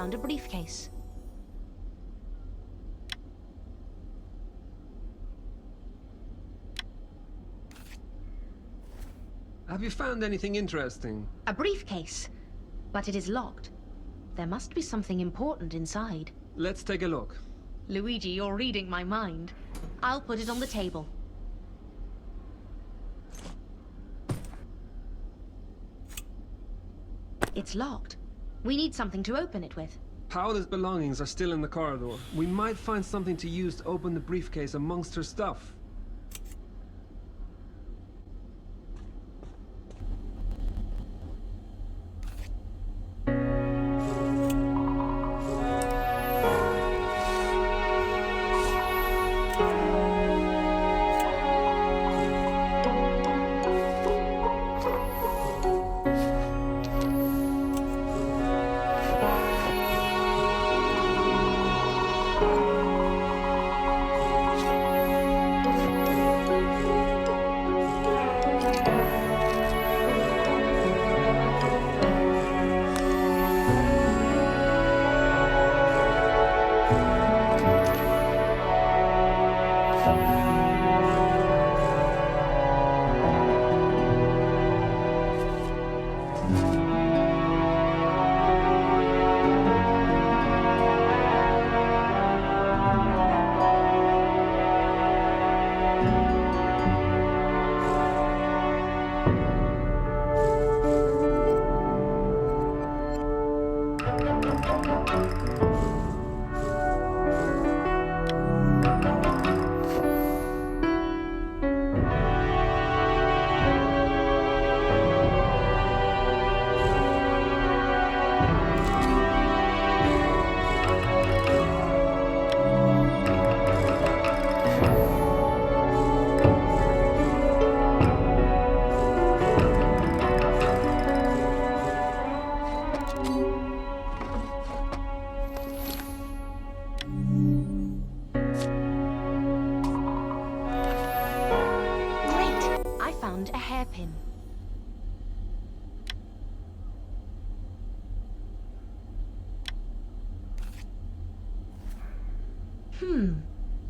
found a briefcase. Have you found anything interesting? A briefcase, but it is locked. There must be something important inside. Let's take a look. Luigi, you're reading my mind. I'll put it on the table. It's locked. We need something to open it with. Paola's belongings are still in the corridor. We might find something to use to open the briefcase amongst her stuff. A hairpin.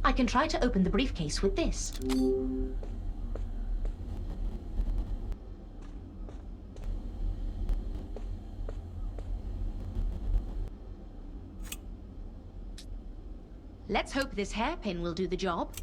I can try to open the briefcase with this. Let's hope this hairpin will do the job.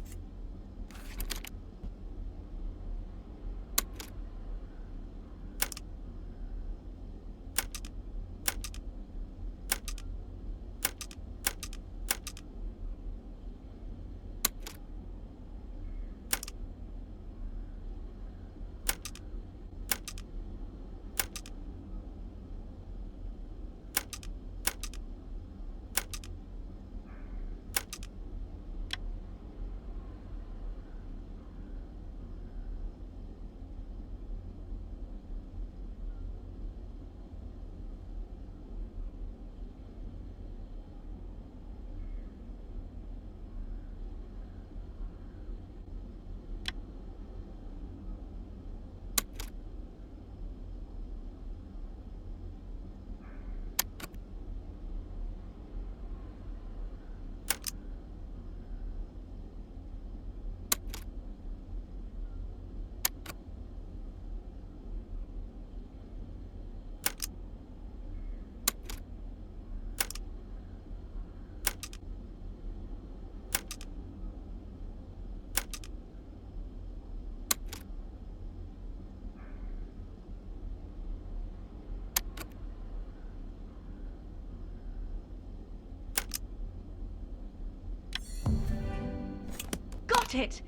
Got it!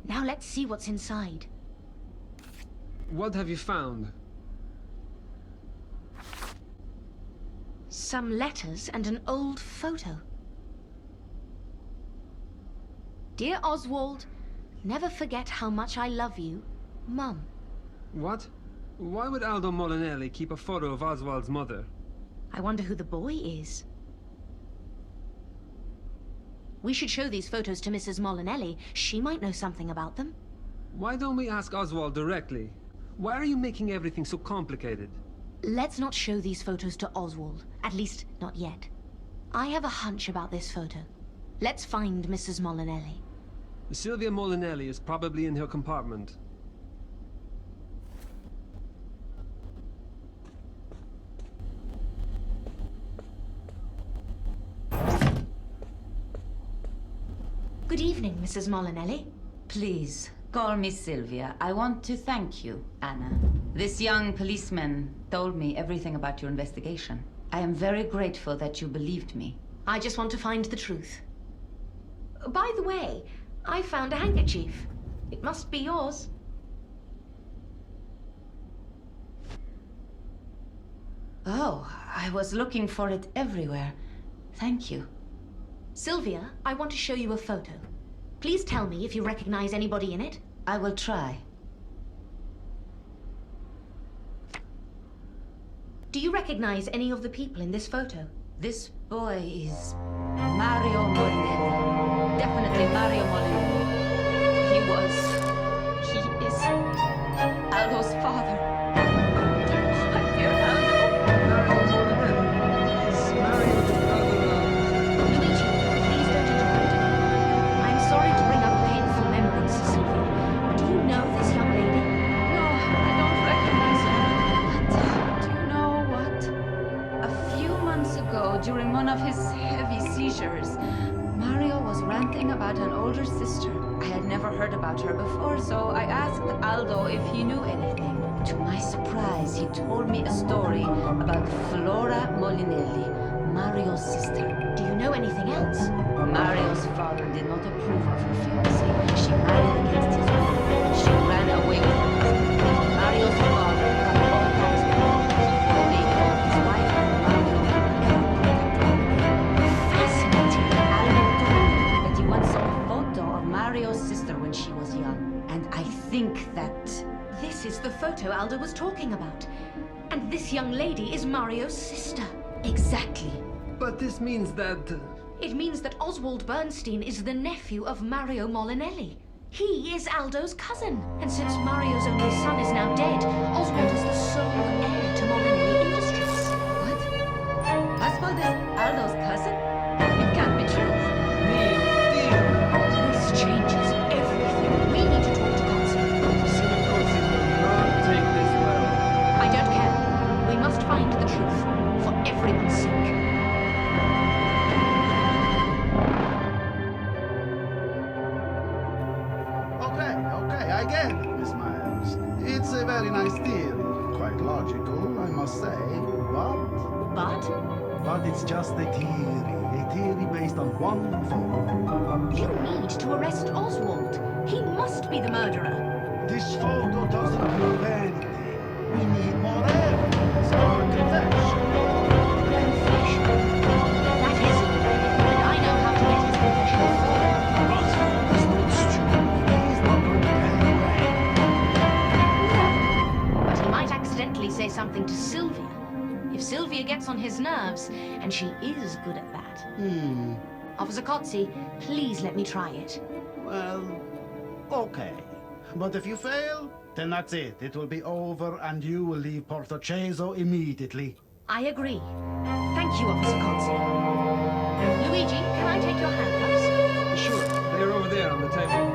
Now let's see what's inside. What have you found? Some letters and an old photo. Dear Oswald, never forget how much I love you, Mum. What? Why would Aldo Molinelli keep a photo of Oswald's mother? I wonder who the boy is. We should show these photos to Mrs. Molinelli. She might know something about them. Why don't we ask Oswald directly? Why are you making everything so complicated? let's not show these photos to Oswald. At least, not yet. I have a hunch about this photo. Let's find Mrs. Molinelli. Silvia Molinelli is probably in her compartment. Good evening, Mrs. Molinelli. Please, call me Sylvia. I want to thank you, Anna. This young policeman told me everything about your investigation. I am very grateful that you believed me. I just want to find the truth. By the way, I found a handkerchief. It must be yours. Oh, I was looking for it everywhere. Thank you. Sylvia, I want to show you a photo. Please tell me if you recognize anybody in it. I will try. Do you recognize any of the people in this photo? This boy is Mario Molinelli. Definitely Mario Molinelli. He is Aldo's father. My dear Aldo. Mario Molinelli. Is Mario's brother, Luigi, please don't interrupt. I'm sorry to bring up painful memories, Sylvia, but do you know this young lady? No, I don't recognize her. But do you know what? A few months ago, during one of his heavy seizures, Mario was ranting about an older sister. I had never heard about her before, so I asked Aldo if he knew anything. To my surprise, he told me a story about Flora Molinelli, Mario's sister. Do you know anything else? Mario's father did not approve of her fiancé. She married against his will. She ran away with her husband. Mario's father got all kinds of problems. They told his wife and Mario never contacted him again. Fascinating. Aldo told me that he once saw a photo of Mario's sister when she was young. And I think that... This is the photo Aldo was talking about. And this young lady is Mario's sister. Exactly. But this means that... It means that Oswald Bernstein is the nephew of Mario Molinelli. He is Aldo's cousin. And since Mario's only son is now dead, Oswald is the sole heir to Molinelli Industries. What? Oswald is Aldo's cousin? It can't be true. This changes everything. We need to talk to Consi. Senior Consi will not take this well. I don't care. We must find the truth. For everyone's sake. Okay, I get it, Miss Myers. It's a very nice theory. Quite logical, I must say, But it's just a theory based on one photo. You need to arrest Oswald. He must be the murderer. This photo doesn't prove anything. We need more evidence or a confession. Confession. That is a good idea, and I know how to get his confession for him. Oswald is not stupid. He's not going to tell you anything. No. But he might accidentally say something to Sylvia. If Sylvia gets on his nerves, and she is good at that. Officer Cozzi, please let me try it. Well, okay. But if you fail, then that's it. It will be over and you will leave Portoceso immediately. I agree. Thank you, Officer Cozzi. Luigi, can I take your handcuffs? Sure, they're over there on the table.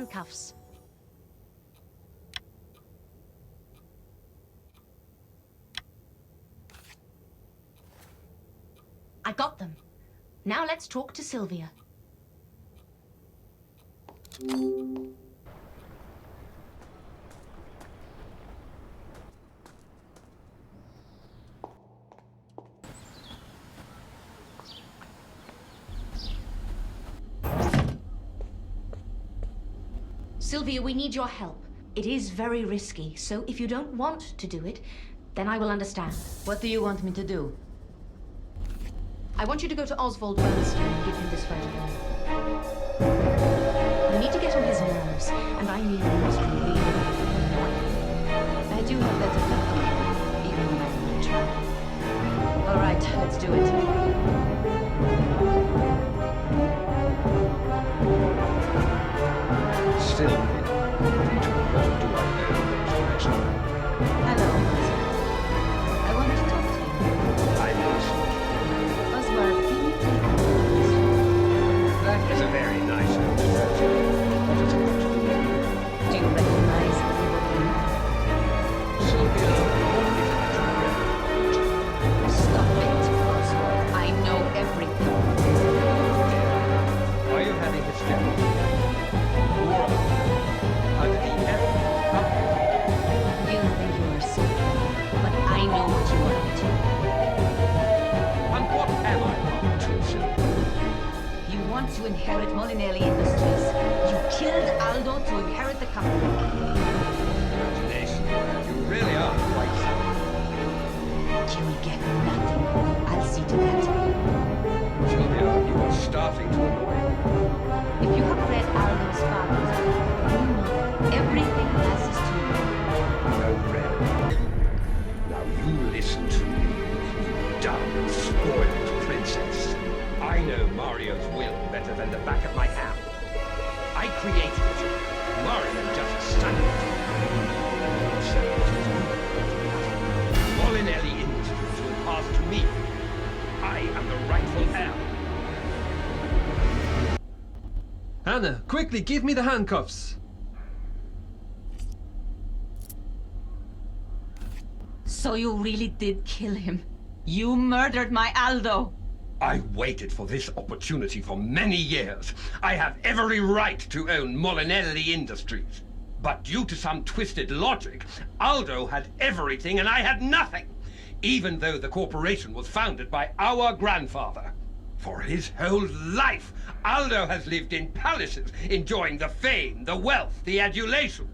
handcuffs. I got them. Now let's talk to Sylvia. Sylvia, we need your help. It is very risky, so if you don't want to do it, then I will understand. What do you want me to do? I want you to go to Oswald Bernstein and give him this photograph. You need to get on his nerves, and I mean most really. I do have that effect on you, even when I'm in trouble. All right, let's do it. Still, to what do I owe those connection? Hello, Oswald. I want to talk to you. I listened. Oswald, can you take a moment? That is a very nice note. What has it got to do with you? Do you recognize the woman? Sylvia, what is it you really want? Stop it, Oswald. I know everything. Are you having hysterics? Or how did he ever? You think you are so clever, but I know what you are up to. And what am I up to, Sylvia? You want to inherit Molinelli Industries. You killed Aldo to inherit the company. Imagination. You really are quite silly. You will get nothing. I'll see to that. Sylvia, you are starting to annoy me. If you have read Aldo's father's book, you know everything passes to you. No, really. Now you listen to me, you dumb, spoiled princess. I know Mario's will better than the back of my hand. I created it. Mario just studied it. So it is you. Molinelli Industries will pass to me. I am the rightful heir. Anna, quickly, give me the handcuffs. So you really did kill him. You murdered my Aldo. I waited for this opportunity for many years. I have every right to own Molinelli Industries. But due to some twisted logic, Aldo had everything and I had nothing, even though the corporation was founded by our grandfather. For his whole life, Aldo has lived in palaces, enjoying the fame, the wealth, the adulation.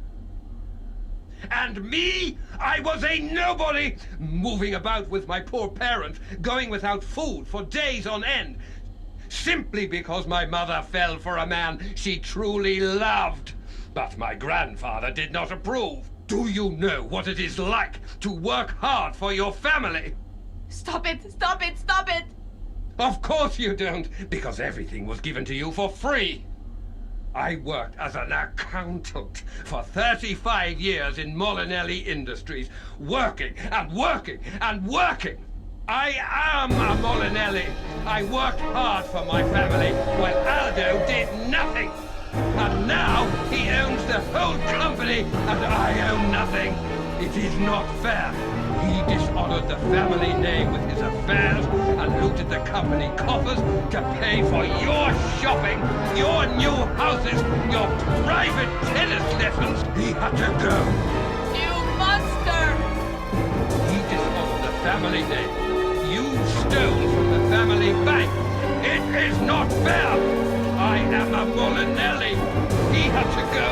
And me? I was a nobody, moving about with my poor parents, going without food for days on end, simply because my mother fell for a man she truly loved. But my grandfather did not approve. Do you know what it is like to work hard for your family? Stop it! Stop it! Stop it! Of course you don't, because everything was given to you for free. I worked as an accountant for 35 years in Molinelli Industries, working and working and working. I am a Molinelli. I worked hard for my family while Aldo did nothing. And now he owns the whole company and I own nothing. It is not fair. He dishonored the family name with his affairs and looted the company coffers to pay for your shopping, your new houses, your private tennis lessons. He had to go. You monster! He dishonored the family name. You stole from the family bank. It is not fair. I am a Molinelli. He had to go.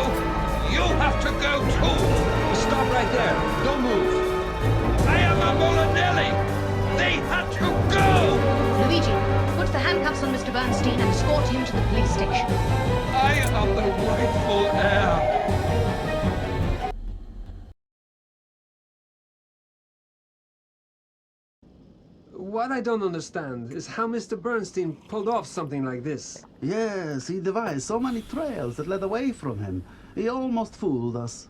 You have to go too. Stop right there. Don't move. I am a Molinelli! They had to go! Luigi, put the handcuffs on Mr. Bernstein and escort him to the police station. I am the rightful heir! What I don't understand is how Mr. Bernstein pulled off something like this. Yes, he devised so many trails that led away from him. He almost fooled us.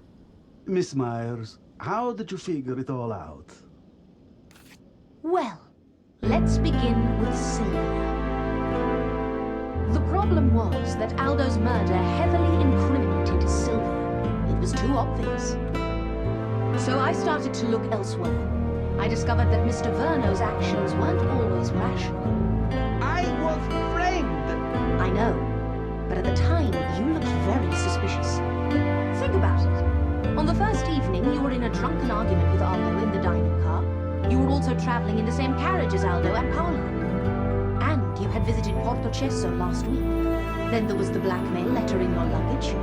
Miss Myers, how did you figure it all out? Well, let's begin with Sylvia. The problem was that Aldo's murder heavily incriminated wanted Sylvia. It was too obvious. So I started to look elsewhere. I discovered that Mr. Verno's actions weren't always rational. I was framed! I know, but at the time, you looked very suspicious. Think about it. On the first evening, you were in a drunken argument with Aldo in the dining car. You were also traveling in the same carriage as Aldo and Paola. And you had visited Portocesso last week. Then there was the blackmail letter in your luggage.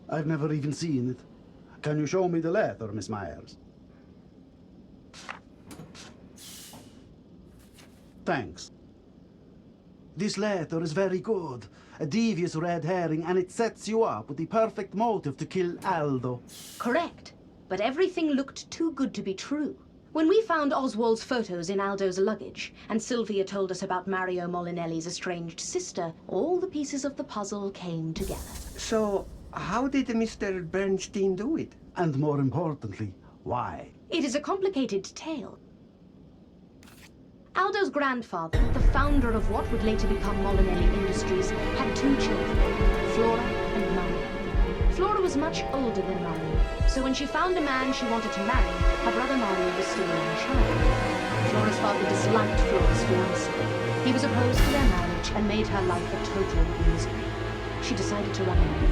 I've never even seen it. Can you show me the letter, Miss Myers? Thanks. This letter is very good. A devious red herring, and it sets you up with the perfect motive to kill Aldo. Correct. But everything looked too good to be true. When we found Oswald's photos in Aldo's luggage, and Sylvia told us about Mario Molinelli's estranged sister, all the pieces of the puzzle came together. So, how did Mr. Bernstein do it? And more importantly, why? It is a complicated tale. Aldo's grandfather, the founder of what would later become Molinelli Industries, had two children, Flora and Mario. Flora was much older than Mario, so when she found a man she wanted to marry, her brother Mario was still a young child. Flora's father disliked Flora's fiancé. He was opposed to their marriage and made her life a total misery. She decided to run away.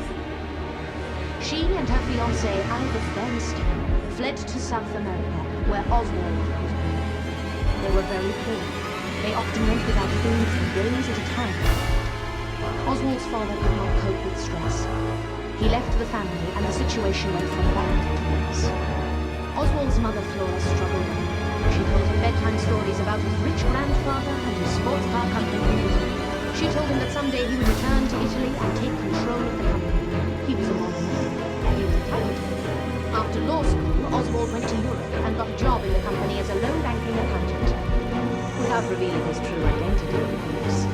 She and her fiancé, Albert Bernstein, fled to South America, where Oswald was born. They were very poor. They often went without food for days at a time. Oswald's father could not cope with stress. He left the family, and the situation went from bad to worse. Oswald's mother, Flora, struggled on. She told him bedtime stories about his rich grandfather and his sports car company in Italy. She told him that someday he would return to Italy and take control of the company. He was a Molinelli, and he was entitled to it. After law school, Oswald went to Europe and got a job in the company as a low-ranking accountant. Without revealing his true identity, of course.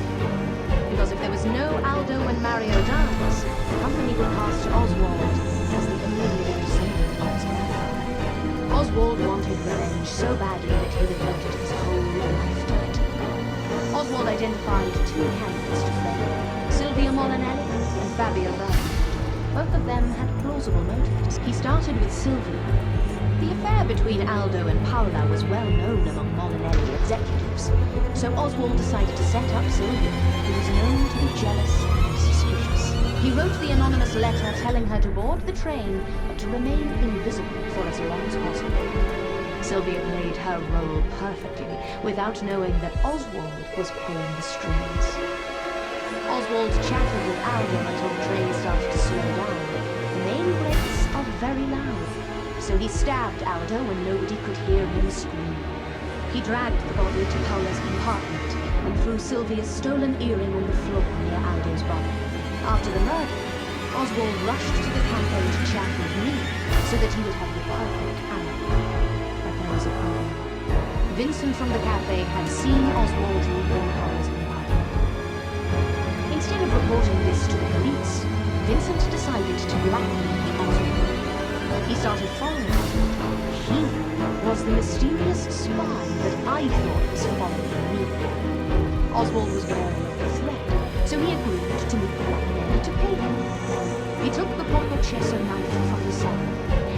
Because if there was no Aldo when Mario dies, the company would cast Oswald as the only living descendant of his grandfather. Oswald wanted revenge so badly that he devoted his whole life to it. Oswald identified two candidates to flame, Sylvia Molinelli and Fabio Verno. Both of them had plausible motives. He started with Sylvia. The affair between Aldo and Paola was well known among Molinelli executives, so Oswald decided to set up Sylvia, who was known to be jealous and suspicious. He wrote the anonymous letter telling her to board the train, but to remain invisible for as long as possible. Sylvia played her role perfectly, without knowing that Oswald was pulling the strings. Oswald chatted with Aldo until the train started to slow down. The main brakes are very loud, so he stabbed Aldo when nobody could hear him scream. He dragged the body to Paola's compartment and threw Sylvia's stolen earring on the floor near Aldo's body. After the murder, Oswald rushed to the cafe to chat with me so that he would have the perfect alibi. But there was a problem. Vincent from the cafe had seen Oswald leaving Paola's compartment. Instead of reporting this to the police, Vincent decided to blackmail Oswald. He started following Oswald. He was the mysterious spy that I thought was following me. Oswald was wary of the threat, so he agreed to meet the blackmailer to pay him. He took the Portocesso knife from his cellar,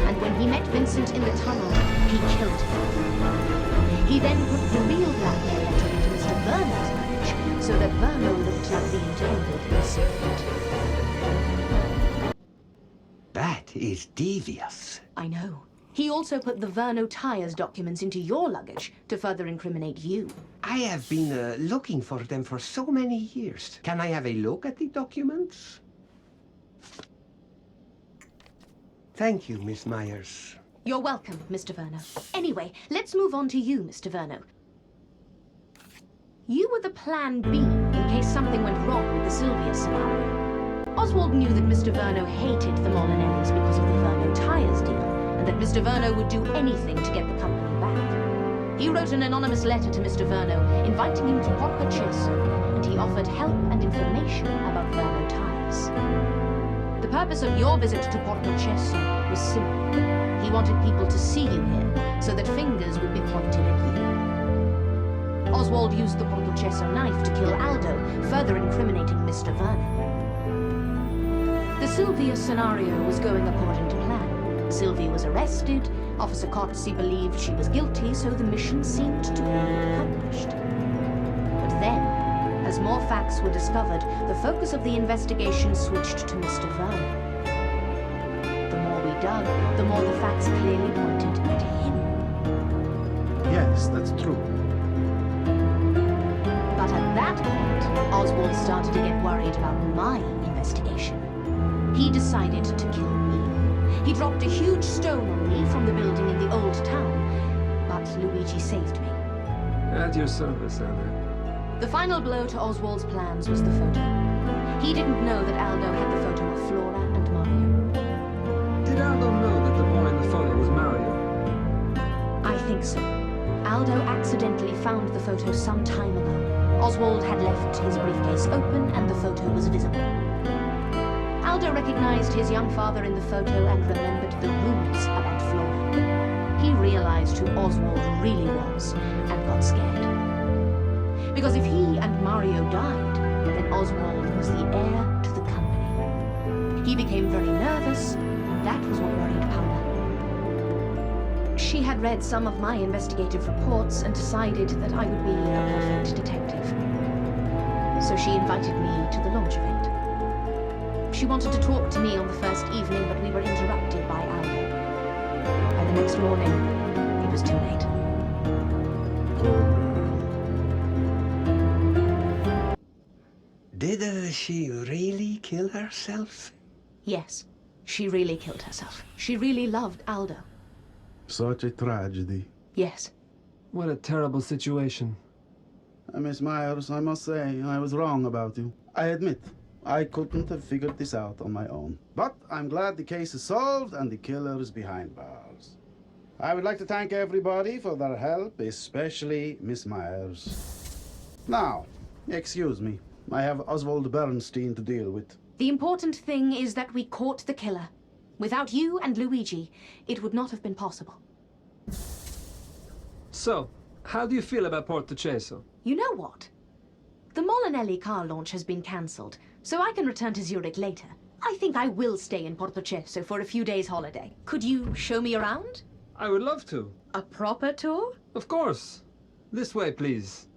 and when he met Vincent in the tunnel, he killed him. He then put the real blackmail letter into Mr. Verno's luggage, so that Verno looked like the intended recipient. That is devious. I know. He also put the Verno tires documents into your luggage to further incriminate you. I have been looking for them for so many years. Can I have a look at the documents? Thank you, Miss Myers. You're welcome, Mr. Verno. Anyway, let's move on to you, Mr. Verno. You were the plan B in case something went wrong with the Sylvia scenario. Oswald knew that Mr. Verno hated the Molinellis because of the Verno tires deal, and that Mr. Verno would do anything to get the company back. He wrote an anonymous letter to Mr. Verno, inviting him to Portocesso, and he offered help and information about Verno tires. The purpose of your visit to Portocesso was simple. He wanted people to see you here, so that fingers would be pointed at you. Oswald used the Portocesso knife to kill Aldo, further incriminating Mr. Verno. The Sylvia scenario was going according to plan. Sylvia was arrested, Officer Coetzee believed she was guilty, so the mission seemed to be accomplished. But then, as more facts were discovered, the focus of the investigation switched to Mr. Vernon. The more we dug, the more the facts clearly pointed to him. Yes, that's true. But at that point, Oswald started to get worried about my investigation. He decided to kill me. He dropped a huge stone on me from the building in the old town, but Luigi saved me. At your service, Anna. The final blow to Oswald's plans was the photo. He didn't know that Aldo had the photo of Flora and Mario. Did Aldo know that the boy in the photo was Mario? I think so. Aldo accidentally found the photo some time ago. Oswald had left his briefcase open and the photo was visible. Aldo recognized his young father in the photo and remembered the rumors about Flora. He realized who Oswald really was and got scared. Because if he and Mario died, then Oswald was the heir to the company. He became very nervous, and that was what worried Paula. She had read some of my investigative reports and decided that I would be a perfect detective. So she invited me to the launch event. She wanted to talk to me on the first evening, but we were interrupted by Aldo. By the next morning, it was too late. Did she really kill herself? Yes, she really killed herself. She really loved Aldo. Such a tragedy. Yes. What a terrible situation. Miss Myers, I must say, I was wrong about you. I admit, I couldn't have figured this out on my own. But I'm glad the case is solved and the killer is behind bars. I would like to thank everybody for their help, especially Miss Myers. Now, excuse me. I have Oswald Bernstein to deal with. The important thing is that we caught the killer. Without you and Luigi, it would not have been possible. So, how do you feel about Part3? You know what? The Molinelli car launch has been cancelled, so I can return to Zurich later. I think I will stay in Part3 for a few days' holiday. Could you show me around? I would love to. A proper tour? Of course. This way, please.